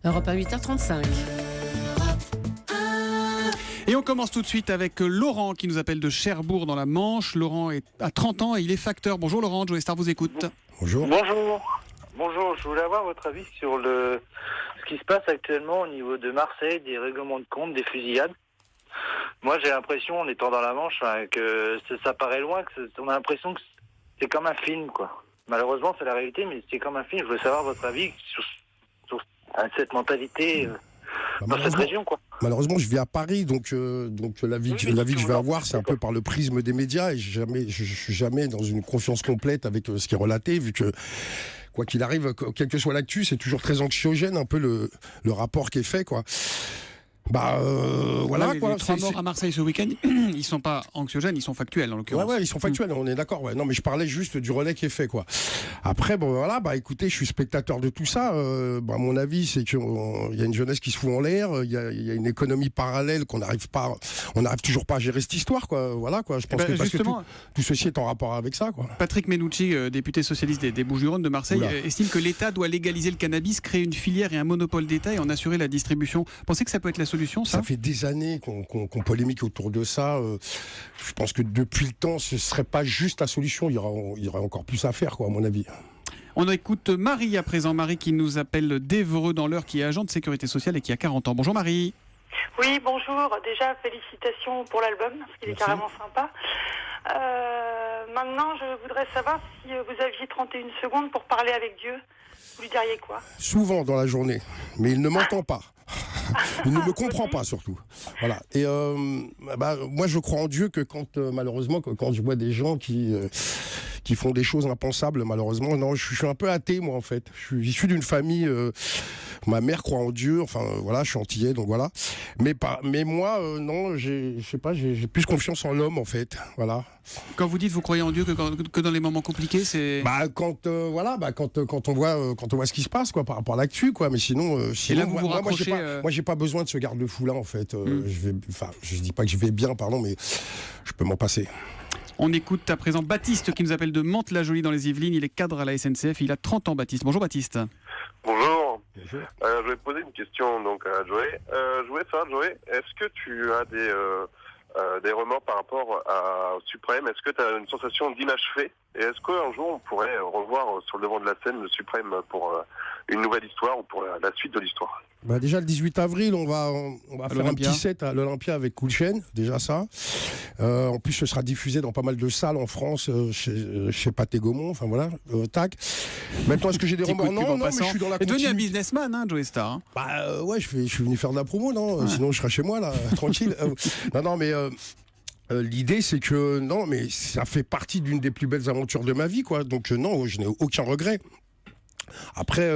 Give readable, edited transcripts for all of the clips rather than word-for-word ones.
Europe 1, 8h35. Et on commence tout de suite avec Laurent qui nous appelle de Cherbourg dans la Manche. Laurent a 30 ans et il est facteur. Bonjour Laurent, Joe Star vous écoute. Bonjour. Bonjour, je voulais avoir votre avis sur ce qui se passe actuellement au niveau de Marseille, des règlements de compte, des fusillades. Moi j'ai l'impression, en étant dans la Manche, que ça paraît loin, on a l'impression que c'est comme un film, quoi. Malheureusement c'est la réalité, mais c'est comme un film. Je voulais savoir votre avis sur cette mentalité dans cette région, quoi. Malheureusement, je vis à Paris, donc l'avis que je vais avoir, c'est un peu par le prisme des médias, et je suis jamais dans une confiance complète avec ce qui est relaté, vu que quoi qu'il arrive, quelle que soit l'actu, c'est toujours très anxiogène, un peu le rapport qui est fait, quoi. Voilà, les quoi. 3 morts à Marseille ce week-end, ils sont pas anxiogènes, ils sont factuels en l'occurrence. Ouais, ils sont factuels, on est d'accord. Ouais. Non, mais je parlais juste du relais qui est fait, quoi. Après, écoutez, je suis spectateur de tout ça. Mon avis, c'est qu'il y a une jeunesse qui se fout en l'air. Il y a une économie parallèle on n'arrive toujours pas à gérer cette histoire, quoi. Voilà, quoi. Je pense que justement, tout ceci est en rapport avec ça, quoi. Patrick Menucci, député socialiste des Bouches-du-Rhône de Marseille, estime que l'État doit légaliser le cannabis, créer une filière et un monopole d'État et en assurer la distribution. Pensez que ça peut être la solution, ça ? Ça fait des années qu'on polémique autour de ça. Je pense que depuis le temps, ce serait pas juste la solution. Il y aura encore plus à faire, quoi, à mon avis. On écoute Marie à présent. Marie qui nous appelle d'Évreux dans l'Eure, qui est agent de sécurité sociale et qui a 40 ans. Bonjour Marie. Oui, bonjour. Déjà, félicitations pour l'album, parce qu'il est carrément sympa. Maintenant, je voudrais savoir si vous aviez 31 secondes pour parler avec Dieu. Vous lui diriez quoi ? Souvent dans la journée, mais il ne m'entend pas. Il ne me comprend pas, surtout. Voilà. Et moi, je crois en Dieu que malheureusement, quand je vois des gens qui font des choses impensables, malheureusement, non, je suis un peu athée, moi, en fait. Je suis issu d'une famille. Ma mère croit en Dieu. Enfin, voilà, je suis antillais, donc voilà. Mais moi, non, je sais pas, j'ai plus confiance en l'homme, en fait. Voilà. Quand vous dites vous croyez en Dieu que dans les moments compliqués, c'est. Quand on voit ce qui se passe, quoi, par rapport à l'actu, quoi. Mais sinon, et là, moi, j'ai pas besoin de ce garde-fou là, en fait. Je dis pas que je vais bien, pardon, mais je peux m'en passer. On écoute à présent Baptiste qui nous appelle de Mantes-la-Jolie dans les Yvelines. Il est cadre à la SNCF. Il a 30 ans, Baptiste. Bonjour Baptiste. Bonjour. Je vais poser une question donc à Joey. Je voulais savoir, Joey, est-ce que tu as des remords par rapport au Suprême? Est-ce que tu as une sensation d'inachevé? Et est-ce qu'un jour on pourrait revoir sur le devant de la scène le Suprême pour une nouvelle histoire ou pour la suite de l'histoire? Déjà le 18 avril, on va faire un petit set à l'Olympia avec Cool Chain, déjà ça. En plus, ce sera diffusé dans pas mal de salles en France, chez Pathé Gaumont, enfin voilà, tac. Maintenant, est-ce que j'ai des remords? Non, mais je suis dans la continuité. Devenu un businessman, hein, Joey Star. Ouais, je suis venu faire de la promo, non? Sinon, je serais chez moi, là, tranquille. Non, mais... l'idée, c'est que non, mais ça fait partie d'une des plus belles aventures de ma vie, quoi. Donc non, je n'ai aucun regret. Après,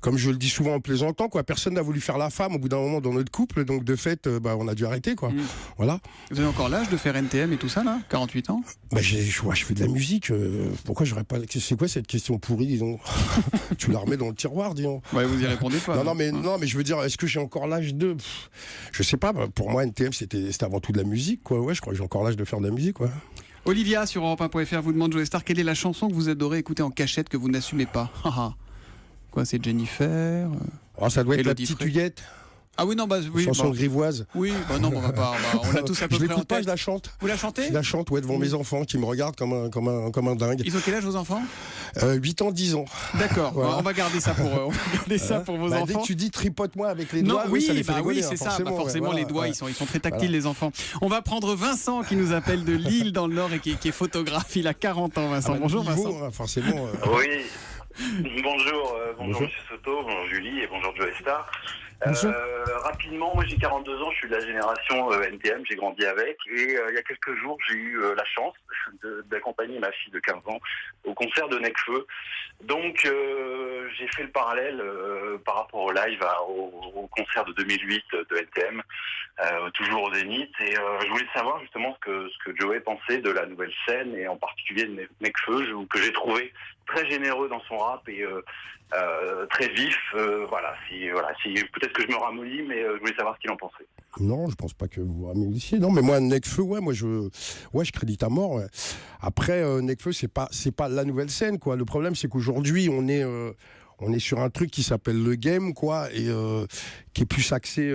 comme je le dis souvent en plaisantant, quoi, personne n'a voulu faire la femme au bout d'un moment dans notre couple, donc de fait, on a dû arrêter, quoi. Voilà. Vous avez encore l'âge de faire NTM et tout ça, là? 48 ans? Je fais de la musique. Pourquoi j'aurais pas... C'est quoi cette question pourrie, disons? Tu la remets dans le tiroir, disons. Ouais, vous y répondez pas. Non, mais je veux dire, est-ce que j'ai encore l'âge de... Je sais pas, pour moi, NTM, c'était avant tout de la musique, quoi. Ouais, je crois que j'ai encore l'âge de faire de la musique, quoi. Olivia sur Europe1.fr vous demande, Joey Star, quelle est la chanson que vous adorez écouter en cachette que vous n'assumez pas? Quoi, c'est Jennifer? Ça doit être La Petite Huguette. Ah oui, non, oui. Chanson grivoise. Oui, non, on va pas. On l'a tous à peu près en tête. Je l'écoute pas, je la chante. Vous la chantez? Je la chante, ouais, devant mes enfants qui me regardent comme un dingue. Ils ont quel âge, vos enfants? 8 ans, 10 ans. D'accord, voilà. On va garder ça pour vos enfants. Dès que tu dis tripote-moi avec les doigts, ça les fait rigoler, c'est ça. Forcément, forcément les doigts, ils sont très tactiles, les enfants. On va prendre Vincent qui nous appelle de Lille dans le Nord et qui est photographe. Il a 40 ans, Vincent. Bonjour, Vincent. Forcément. Oui. Bonjour Monsieur Soto, bonjour Julie et bonjour Joey Star. Rapidement, moi j'ai 42 ans, je suis de la génération NTM, j'ai grandi avec et il y a quelques jours j'ai eu la chance d'accompagner ma fille de 15 ans au concert de Necfeu. Donc j'ai fait le parallèle par rapport au live au concert de 2008 de NTM, toujours au Zénith, et je voulais savoir justement ce que Joey pensait de la nouvelle scène et en particulier de Necfeu, que j'ai trouvé très généreux dans son rap et très vif. Si peut-être que je me ramollis, mais je voulais savoir ce qu'il en pensait. Non, je pense pas que vous ramollissiez. Non, mais moi, Necfeu, je crédite à mort. Ouais. Après, Necfeu, c'est pas la nouvelle scène, quoi. Le problème, c'est qu'aujourd'hui, on on est sur un truc qui s'appelle le game, quoi, et qui est plus axé.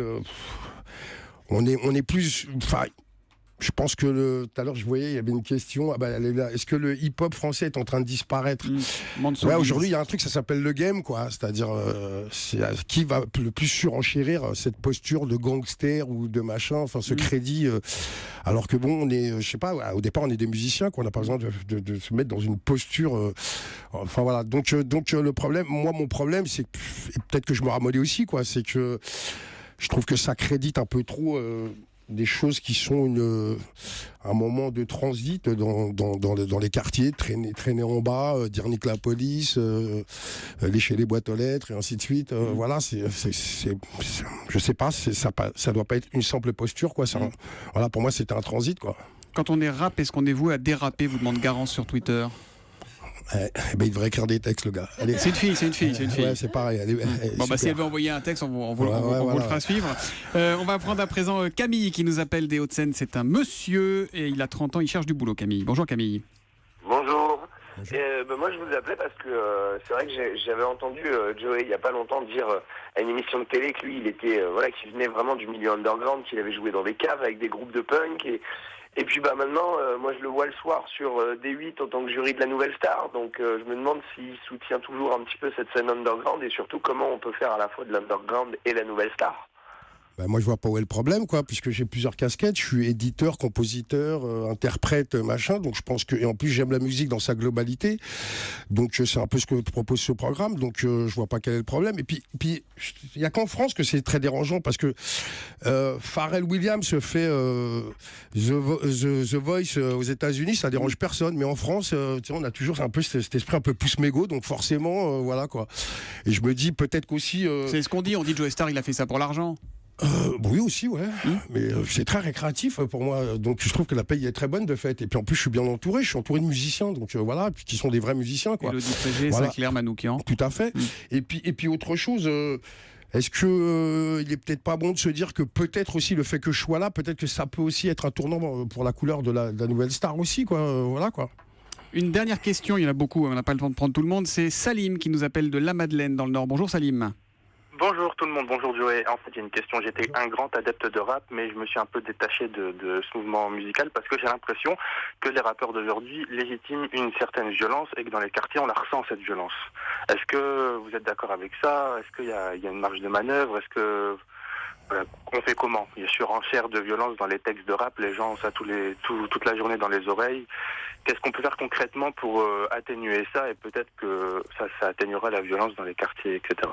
On est plus. Enfin, je pense que tout à l'heure, je voyais, il y avait une question. Ah bah, elle est là. Est-ce que le hip-hop français est en train de disparaître? Ouais, aujourd'hui, il y a un truc, ça s'appelle le game, quoi. C'est-à-dire, qui va le plus surenchérir cette posture de gangster ou de machin, enfin, ce crédit. Alors que bon, on est, je sais pas, au départ, on est des musiciens, quoi. On n'a pas besoin de se mettre dans une posture. Enfin, voilà. Donc, le problème, mon problème, c'est que, et peut-être que je me ramollis aussi, quoi, c'est que je trouve que ça crédite un peu trop. Des choses qui sont un moment de transit dans les quartiers, traîner en bas, dire nique la police, lécher les boîtes aux lettres et ainsi de suite. Voilà, je sais pas, ça doit pas être une simple posture, quoi. Voilà, pour moi, c'était un transit, quoi. Quand on est rap, est-ce qu'on est voué à déraper, vous demande Garance sur Twitter? Il devrait écrire des textes, le gars. Allez. C'est une fille. Ouais, c'est pareil. Bon, bah, si elle veut envoyer un texte, on vous le fera suivre. On va prendre à présent Camille qui nous appelle des Hauts-de-Seine. C'est un monsieur et il a 30 ans. Il cherche du boulot, Camille. Bonjour, Camille. Bonjour. Moi, je vous appelais parce que c'est vrai que j'avais entendu Joey il n'y a pas longtemps dire à une émission de télé que lui, il était qu'il venait vraiment du milieu underground, qu'il avait joué dans des caves avec des groupes de punk et puis maintenant, moi je le vois le soir sur D8 en tant que jury de la Nouvelle Star, donc je me demande s'il soutient toujours un petit peu cette scène underground et surtout comment on peut faire à la fois de l'underground et la Nouvelle Star. Ben moi je vois pas où est le problème, quoi, puisque j'ai plusieurs casquettes, je suis éditeur, compositeur, interprète, machin, donc je pense que, et en plus j'aime la musique dans sa globalité, donc c'est un peu ce que propose ce programme, donc je vois pas quel est le problème. Et puis il y a qu'en France que c'est très dérangeant, parce que Pharrell Williams se fait The Voice aux États-Unis, ça dérange personne, mais en France, on a toujours un peu cet esprit un peu plus mégot, donc forcément, voilà, quoi. Et je me dis peut-être qu'aussi. C'est ce qu'on dit Joey Starr, il a fait ça pour l'argent. Oui aussi, ouais. Mais c'est très récréatif pour moi, donc je trouve que la paye est très bonne de fait. Et puis en plus je suis bien entouré, je suis entouré de musiciens, donc voilà, puis qui sont des vrais musiciens, quoi. Élodie Frégé, voilà. Saint-Clair, Manoukian. Tout à fait. Et puis autre chose. Est-ce que il est peut-être pas bon de se dire que peut-être aussi le fait que je sois là, peut-être que ça peut aussi être un tournant pour la couleur de la Nouvelle Star aussi, quoi. Voilà, quoi. Une dernière question, il y en a beaucoup, on n'a pas le temps de prendre tout le monde. C'est Salim qui nous appelle de La Madeleine dans le Nord. Bonjour Salim. Bonjour tout le monde, bonjour Joey. En fait, j'ai une question. J'étais un grand adepte de rap, mais je me suis un peu détaché de ce mouvement musical parce que j'ai l'impression que les rappeurs d'aujourd'hui légitiment une certaine violence et que dans les quartiers, on la ressent, cette violence. Est-ce que vous êtes d'accord avec ça? Est-ce qu'il y a une marge de manœuvre? Est-ce que... on fait comment? Il y a surenchère de violence dans les textes de rap, les gens ont ça toute la journée dans les oreilles. Qu'est-ce qu'on peut faire concrètement pour atténuer ça et peut-être que ça atténuera la violence dans les quartiers, etc.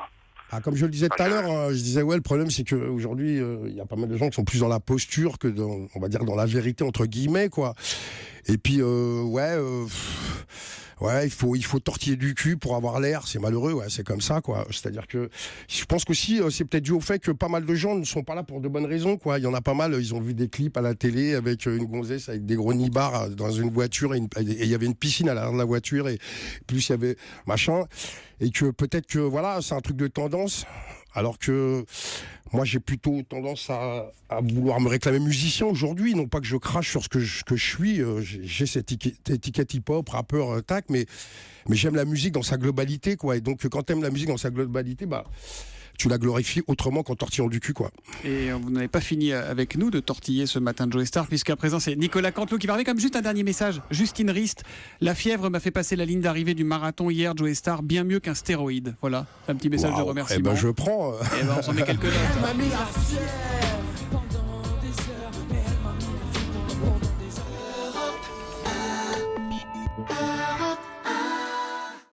Comme je le disais tout à l'heure, je disais le problème c'est qu'aujourd'hui il y a pas mal de gens qui sont plus dans la posture que on va dire dans la vérité entre guillemets, quoi. Et puis il faut tortiller du cul pour avoir l'air, c'est malheureux, ouais, c'est comme ça, quoi. C'est-à-dire que je pense qu'aussi c'est peut-être dû au fait que pas mal de gens ne sont pas là pour de bonnes raisons, quoi. Il y en a pas mal, ils ont vu des clips à la télé avec une gonzesse avec des gros nibards dans une voiture et il y avait une piscine à l'arrière de la voiture et plus il y avait machin, et que peut-être que voilà, c'est un truc de tendance. Alors que moi, j'ai plutôt tendance à vouloir me réclamer musicien aujourd'hui. Non pas que je crache sur ce que je suis. J'ai cette étiquette hip-hop, rappeur, tac, mais j'aime la musique dans sa globalité, quoi. Et donc, quand t'aimes la musique dans sa globalité, tu la glorifies autrement qu'en tortillant du cul, quoi. Et vous n'avez pas fini avec nous de tortiller ce matin de Joey Starr, puisqu'à présent c'est Nicolas Canteloup qui va arriver. Comme juste un dernier message. Justine Rist, la fièvre m'a fait passer la ligne d'arrivée du marathon hier, Joey Starr, bien mieux qu'un stéroïde. Voilà, un petit message de remerciement. Je prends. On s'en met quelques notes.